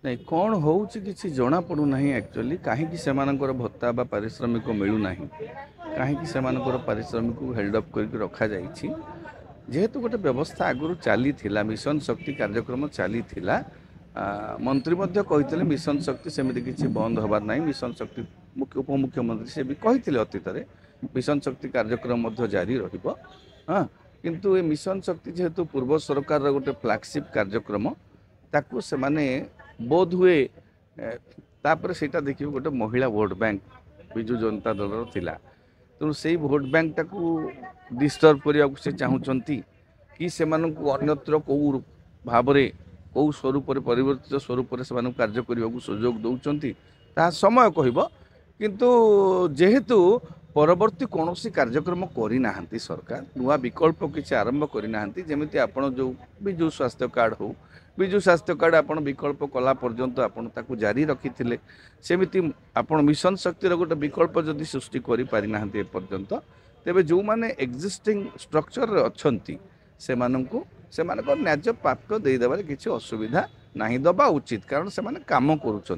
नहीं कौन होउछि किछि जଣା पड़ू नहीं एक्चुअली कहीं सेमानकर भत्ता बा पारिश्रमिक मिलू नहीं कहीं सेमानकर पारिश्रमिक हेल्ड अप करके रखा जाइछि जेहेतु गोटे व्यवस्था आगु चली मिशन शक्ति कार्यक्रम चली मंत्री मध्य कही मिशन शक्ति सेमती किसी बंद हबार नहीं मिशन शक्ति उपमुख्यमंत्री से भी कही अतीत मिशन शक्ति कार्यक्रम मध्य जारी रहिबो। हाँ किंतु ए मिशन शक्ति जेहेतु पूर्व सरकार गोटे फ्लैगशिप कार्यक्रम ताकू से माने बोध हुए तापर सेटा देखिए गोटे महिला भोट बैंक विजु जनता दल थिला तेणु से भोट बैंक टाकू डिस्टर्ब करने से चाहूँगी कि से अन्यत्र कौ भाव कौ स्वरूप परिवर्तित स्वरूप से कार्य करने को सुजोग दौरान ता समय कहब किंतु जेहेतु परवर्ती कौन कार्यक्रम करना सरकार नुआ विकल्प किसी आरंभ करना जमी आपड़ जो विजु स्वास्थ्य कार्ड हो विजु स्वास्थ्य कार्ड आपड़ विकल्प कला पर्यंत आपड़ ताकू जारी रखी थे सेमती आपड़ मिशन शक्तिर गोटे विकल्प जदि सृष्टि करना एपर्यंत तेरे जो मैंने एक्जिस्टिंग स्ट्रक्चर अच्छी से न्याय प्राप्त देदेबार किसी असुविधा नहीं दबा उचित कारण से काम करुँच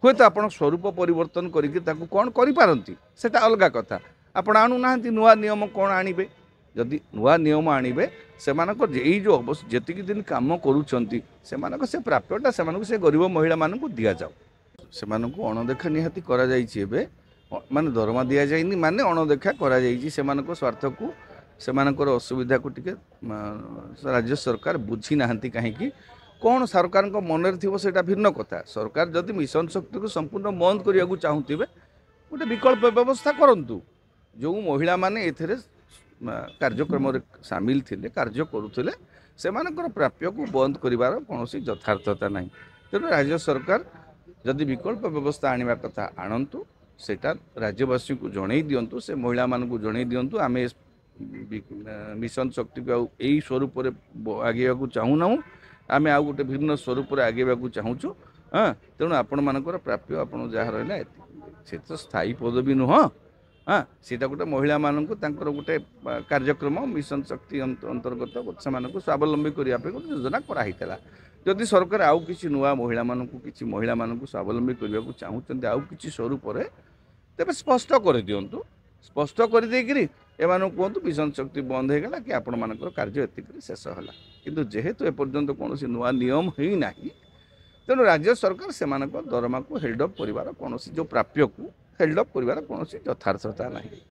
हुए तो आप स्वरूप परिवर्तन करके कौन करपारती से अलग कथा आपण आणुना नुआ नियम कौन आणवे जदि नुआ नियम आणवे से जो जी दिन कम करुँच से प्राप्यटा से गरीब महिला मानक दि जाऊ से अणदेखा निहाती माने दरमा दि जाइनी माने अणदेखा कर स्वार्थ को से असुविधा को टिके राज्य सरकार बुझी नाहंती कहीं कौन सरकार मन थी से भिन्न कथा सरकार जदि मिशन शक्ति को संपूर्ण बंद करने को चाहूथे गोटे विकल्प व्यवस्था करूँ जो महिला माने एथेरे कार्यक्रम सामिल थिले कार्य करुले से प्राप्य को बंद करिवार कौन यथार्थता नहीं तेणु राज्य सरकार जदि विकल्प व्यवस्था आने कथा आणतु सेटा राज्यवासी को जन दिंतु से महिला मान को जन दिंतु आम मिशन शक्ति को यही स्वरूप आगे चाहूना आम आउ गोटे भिन्न स्वरूप आगे चाहूँ। हाँ तेणु आपण मानकर प्राप्य आप जहाँ रहा से तो स्थायी पदवी नुह। हाँ सीटा गोटे महिला मानक गोटे कार्यक्रम मिशन शक्ति अंतर्गत से स्वावलंबी करने गोटे योजना कराई जदि सरकार आउ किसी नुआ महिला मानक किसी महिला मानक स्वावलंबी करने को चाहूँगी आउ किसी स्वरूप तेरे स्पष्ट कर दिंतु स्पष्ट कर देकरी एमान कहतु मिशन शक्ति बंद हो गला कि आपण मानकर कार्य एतिक शेष है किंतु जेहेतु एपर्यंत कौन नुआ नियम ही ना तेणु राज्य सरकार से दरमा को हेल्ड अप कर कौन जो प्राप्य को हेल्ड अप कर कौन यथार्थता नहीं।